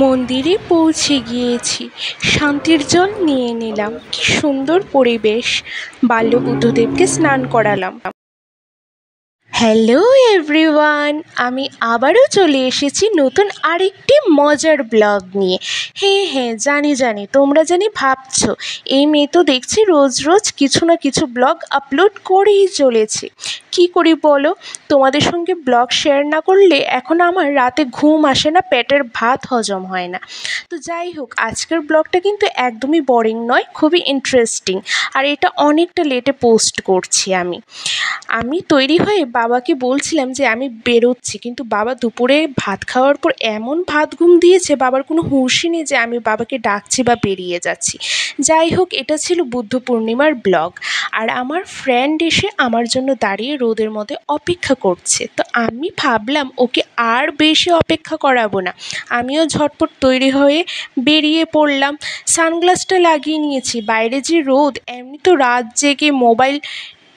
মন্দিরে পৌঁছে গিয়েছি, শান্তির জল নিয়ে নিলাম। কি সুন্দর পরিবেশ। বাল্যবুদ্ধদেবকে স্নান করালাম। হ্যালো এভরিওয়ান, আমি আবারও চলে এসেছি নতুন আরেকটি মজার ব্লগ নিয়ে। হ্যাঁ, জানি তোমরা ভাবছো এই মেয়ে তো দেখছি রোজ রোজ কিছু না কিছু ব্লগ আপলোড করেই চলেছে। কি করি বলো, তোমাদের সঙ্গে ব্লগ শেয়ার না করলে এখন আমার রাতে ঘুম আসে না, পেটের ভাত হজম হয় না। তো যাই হোক, আজকের ব্লগটা কিন্তু একদমই বোরিং নয়, খুবই ইন্টারেস্টিং। আর এটা অনেকটা লেটে পোস্ট করছি আমি তৈরি হয়ে বাবাকে বলছিলাম যে আমি বেরোচ্ছি, কিন্তু বাবা দুপুরে ভাত খাওয়ার পর এমন ভাত ঘুম দিয়েছে, বাবার কোনো হুঁশই নেই যে আমি বাবাকে ডাকছি বা বেরিয়ে যাচ্ছি। যাই হোক, এটা ছিল বুদ্ধ পূর্ণিমার ব্লগ। আর আমার ফ্রেন্ড এসে আমার জন্য দাঁড়িয়ে রোদের মধ্যে অপেক্ষা করছে। তো আমি ভাবলাম ওকে আর বেশি অপেক্ষা করাবো না, আমিও ঝটপট তৈরি হয়ে বেরিয়ে পড়লাম। সানগ্লাসটা লাগিয়ে নিয়েছি, বাইরে যে রোদ, এমনি তো রাত জেগে মোবাইল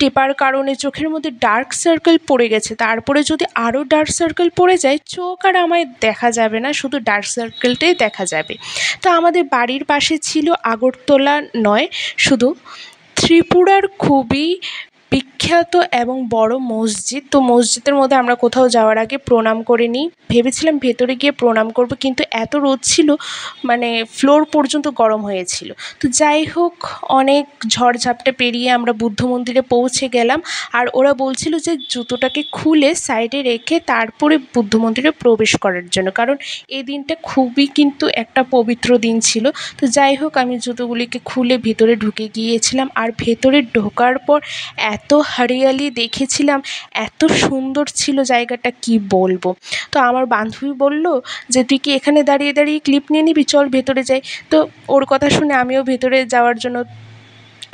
টেপার কারণে চোখের মধ্যে ডার্ক সার্কেল পড়ে গেছে, তারপরে যদি আরও ডার্ক সার্কেল পড়ে যায় চোখ আর আমায় দেখা যাবে না, শুধু ডার্ক সার্কেলটাই দেখা যাবে। তো আমাদের বাড়ির পাশে ছিল আগরতলা নয়, শুধু ত্রিপুরার খুবই বিখ্যাত এবং বড় মসজিদ। তো মসজিদের মধ্যে আমরা কোথাও যাওয়ার আগে প্রণাম করে নিই। ভেবেছিলাম ভেতরে গিয়ে প্রণাম করব, কিন্তু এত রোদ ছিল, মানে ফ্লোর পর্যন্ত গরম হয়েছিল। তো যাই হোক, অনেক ঝড়ঝাপটা পেরিয়ে আমরা বুদ্ধ মন্দিরে পৌঁছে গেলাম। আর ওরা বলছিল যে জুতোটাকে খুলে সাইডে রেখে তারপরে বুদ্ধ মন্দিরে প্রবেশ করার জন্য, কারণ এই দিনটা খুবই কিন্তু একটা পবিত্র দিন ছিল। তো যাই হোক, আমি জুতোগুলিকে খুলে ভেতরে ঢুকে গিয়েছিলাম। আর ভেতরে ঢোকার পর এত হরিয়ালি দেখেছিলাম, এত সুন্দর ছিল জায়গাটা, কি বলবো। তো আমার বান্ধবী বলল যে তুই কি এখানে দাঁড়িয়ে দাঁড়িয়ে ক্লিপ নিয়ে নিবি, চল ভেতরে যাই। তো ওর কথা শুনে আমিও ভেতরে যাওয়ার জন্য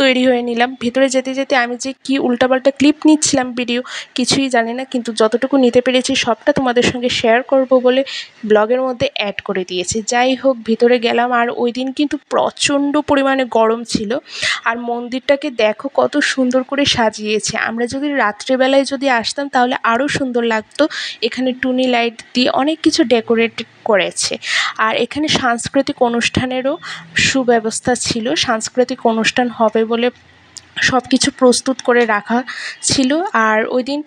তৈরি হয়ে নিলাম। ভেতরে যেতে যেতে আমি যে কি উল্টাপাল্টা ক্লিপ নিচ্ছিলাম, ভিডিও, কিছুই জানি না, কিন্তু যতটুকু নিতে পেরেছি সবটা তোমাদের সঙ্গে শেয়ার করব বলে ব্লগের মধ্যে অ্যাড করে দিয়েছি। যাই হোক, ভিতরে গেলাম। আর ওই দিন কিন্তু প্রচণ্ড পরিমাণে গরম ছিল। আর মন্দিরটাকে দেখো কত সুন্দর করে সাজিয়েছে। আমরা যদি রাত্রেবেলায় যদি আসতাম তাহলে আরও সুন্দর লাগতো। এখানে টুনি লাইট দিয়ে অনেক কিছু ডেকোরেটেড করেছে। আর এখানে সাংস্কৃতিক অনুষ্ঠানেরও সুব্যবস্থা ছিল, সাংস্কৃতিক অনুষ্ঠান হবে বলে সব কিছু প্রস্তুত করে রাখা ছিল। আর ওই দিন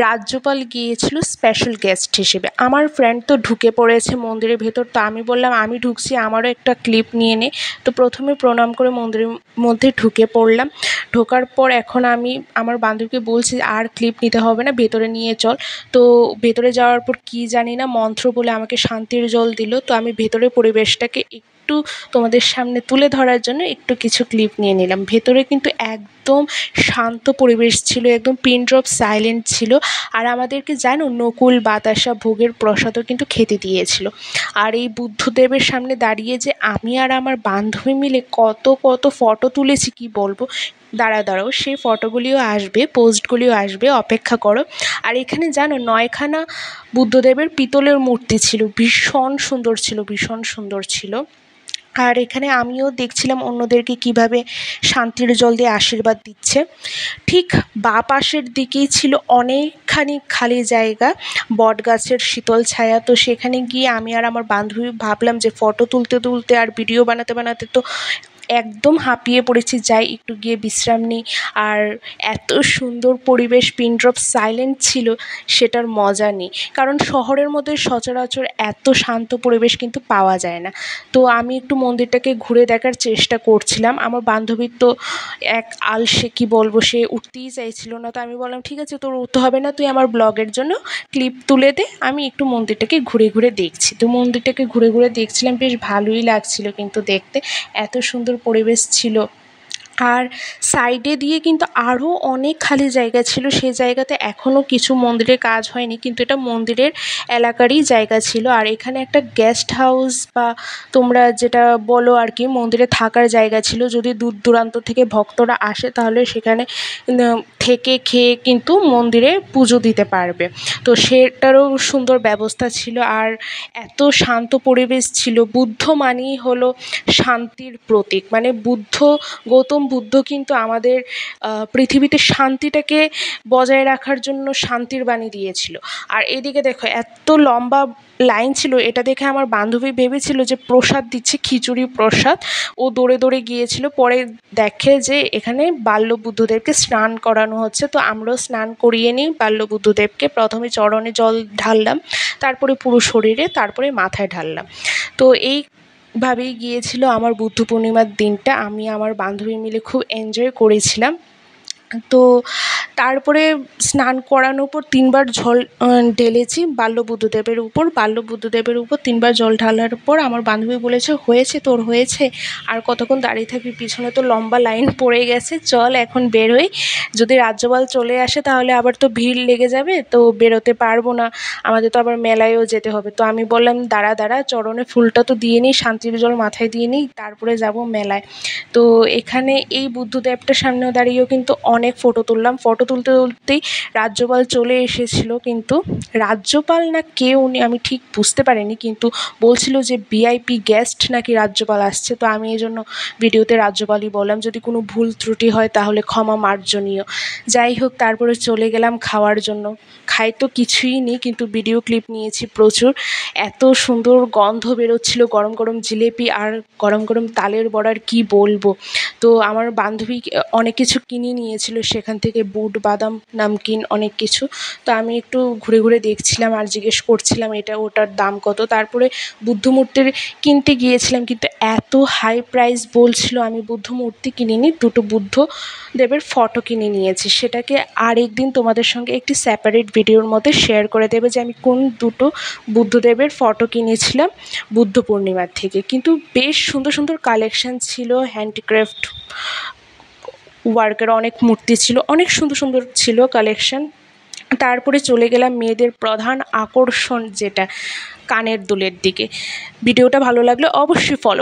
রাজ্যপাল গিয়েছিল স্পেশাল গেস্ট হিসেবে। আমার ফ্রেন্ড তো ঢুকে পড়েছে মন্দিরের ভেতর, তো আমি বললাম আমি ঢুকছি, আমারও একটা ক্লিপ নিয়ে নে। তো প্রথমে প্রণাম করে মন্দিরের মধ্যে ঢুকে পড়লাম। ঢোকার পর এখন আমি আমার বান্ধবীকে বলছি আর ক্লিপ নিতে হবে না, ভেতরে নিয়ে চল। তো ভেতরে যাওয়ার পর কি জানি না মন্ত্র বলে আমাকে শান্তির জল দিল। তো আমি ভেতরের পরিবেশটাকে একটু তোমাদের সামনে তুলে ধরার জন্য একটু কিছু ক্লিপ নিয়ে নিলাম। ভেতরে কিন্তু একদম শান্ত পরিবেশ ছিল, একদম পিন ড্রপ সাইলেন্ট ছিল। আর আমাদেরকে জানো নকুল বাতাসা ভোগের প্রসাদও কিন্তু খেতে দিয়েছিল। আর এই বুদ্ধদেবের সামনে দাঁড়িয়ে যে আমি আর আমার বান্ধবী মিলে কত ফটো তুলেছি, কি বলবো। দাঁড়াও, সেই ফটোগুলিও আসবে, পোস্টগুলিও আসবে, অপেক্ষা করো। আর এখানে জানো 9খানা বুদ্ধদেবের পিতলের মূর্তি ছিল, ভীষণ সুন্দর ছিল। আর এখানে আমিও দেখছিলাম অন্যদেরকে কিভাবে শান্তির জল দিয়ে আশীর্বাদ দিচ্ছে। ঠিক বাঁ পাশের দিকেই ছিল অনেকখানি খালি জায়গা, বটগাছের শীতল ছায়া। তো সেখানে গিয়ে আমি আর আমার বান্ধবী ভাবলাম যে ফটো তুলতে আর ভিডিও বানাতে তো একদম হাঁপিয়ে পড়েছি, যাই একটু গিয়ে বিশ্রাম নিই। আর এত সুন্দর পরিবেশ, পিন ড্রপ সাইলেন্ট ছিল, সেটার মজা নেই। কারণ শহরের মধ্যে সচরাচর এত শান্ত পরিবেশ কিন্তু পাওয়া যায় না। তো আমি একটু মন্দিরটাকে ঘুরে দেখার চেষ্টা করছিলাম। আমার বান্ধবীর তো এক আলসে, কি বলবো, সে উঠতেই চাইছিল না। তো আমি বললাম ঠিক আছে, তোর উঠতে হবে না, তুই আমার ব্লগের জন্য ক্লিপ তুলে দে, আমি একটু মন্দিরটাকে ঘুরে দেখছি। তো মন্দিরটাকে ঘুরে দেখছিলাম, বেশ ভালোই লাগছিল কিন্তু দেখতে, এত সুন্দর পরিবেশ ছিল। আর সাইডে দিয়ে কিন্তু আরও অনেক খালি জায়গা ছিল, সেই জায়গাতে এখনও কিছু মন্দিরের কাজ হয়নি, কিন্তু এটা মন্দিরের এলাকারই জায়গা ছিল। আর এখানে একটা গেস্ট হাউস বা তোমরা যেটা বলো আর কি, মন্দিরে থাকার জায়গা ছিল। যদি দূর দূরান্ত থেকে ভক্তরা আসে তাহলে সেখানে থেকে খেয়ে কিন্তু মন্দিরে পুজো দিতে পারবে। তো সেটারও সুন্দর ব্যবস্থা ছিল। আর এত শান্ত পরিবেশ ছিল। বুদ্ধ মানেই হলো শান্তির প্রতীক, মানে বুদ্ধ গৌতম বুদ্ধ কিন্তু আমাদের পৃথিবীতে শান্তিটাকে বজায় রাখার জন্য শান্তির বাণী দিয়েছিল। আর এদিকে দেখো এত লম্বা লাইন ছিল, এটা দেখে আমার বান্ধবী ভেবেছিল যে প্রসাদ দিচ্ছে, খিচুড়ি প্রসাদ। ও দৌড়ে দৌড়ে গিয়েছিল, পরে দেখে যে এখানে বাল্যবুদ্ধদেবকে স্নান করানো হচ্ছে। তো আমরাও স্নান করিয়ে নিই বাল্যবুদ্ধদেবকে। প্রথমে চরণে জল ঢাললাম, তারপরে পুরো শরীরে, তারপরে মাথায় ঢাললাম। তো এইভাবেই গিয়েছিল আমার বুদ্ধ পূর্ণিমার দিনটা। আমি আমার বান্ধবী মিলে খুব এনজয় করেছিলাম। তো তারপরে স্নান করানোর পর 3বার জল ঢেলেছি বাল্যবুদ্ধদেবের উপর। বাল্যবুদ্ধদেবের উপর 3বার জল ঢালার পর আমার বান্ধবী বলেছে, হয়েছে তোর, হয়েছে, আর কতক্ষণ দাঁড়িয়ে থাকবি, পিছনে তো লম্বা লাইন পড়ে গেছে, চল এখন বেরোই। যদি রাজ্যপাল চলে আসে তাহলে আবার তো ভিড় লেগে যাবে, তো বেরোতে পারবো না, আমাদের তো আবার মেলায়ও যেতে হবে। তো আমি বললাম দাঁড়া চরণে ফুলটা তো দিয়ে নিই, শান্তির জল মাথায় দিয়ে নিই, তারপরে যাব মেলায়। তো এখানে এই বুদ্ধদেবটার সামনেও দাঁড়িয়েও কিন্তু অনেক ফটো তুললাম। ফটো তুলতে তুলতেই রাজ্যপাল চলে এসেছিল, কিন্তু রাজ্যপাল না কে উনি আমি ঠিক বুঝতে পারিনি, কিন্তু বলছিল যে ভিআইপি গেস্ট নাকি রাজ্যপাল আসছে। তো আমি এই জন্য ভিডিওতে রাজ্যপালই বললাম, যদি কোনো ভুল ত্রুটি হয় তাহলে ক্ষমা মার্জনীয়। যাই হোক, তারপরে চলে গেলাম খাওয়ার জন্য। খাই তো কিছুই নেই, কিন্তু ভিডিও ক্লিপ নিয়েছি প্রচুর। এত সুন্দর গন্ধ বেরোচ্ছিল, গরম গরম জিলেপি আর গরম গরম তালের বড়ার, কি বলবো। তো আমার বান্ধবী অনেক কিছু কিনে নিয়েছিল সেখান থেকে, বুট বাদাম নামকিন অনেক কিছু। তো আমি একটু ঘুরে ঘুরে দেখছিলাম আর জিজ্ঞেস করছিলাম এটা ওটার দাম কত। তারপরে বুদ্ধ মূর্তির কিনতে গিয়েছিলাম, কিন্তু এত হাই প্রাইস বলছিল। আমি বুদ্ধ মূর্তি কিনিনি, 2টো বুদ্ধ দেবের ফটো কিনে নিয়েছি। সেটাকে আরেকদিন তোমাদের সঙ্গে একটি সেপারেট ভিডিওর মধ্যে শেয়ার করে দেবে যে আমি কোন 2টো বুদ্ধদেবের ফটো কিনেছিলাম বুদ্ধ পূর্ণিমার থেকে। কিন্তু বেশ সুন্দর সুন্দর কালেকশান ছিল, হ্যান্ডিক্রাফট ওয়ার্কের অনেক মূর্তি ছিল, অনেক সুন্দর সুন্দর ছিল কালেকশান। তারপরে চলে গেলাম মেয়েদের প্রধান আকর্ষণ যেটা কানের দুলের দিকে। ভিডিওটা ভালো লাগলে অবশ্যই ফলো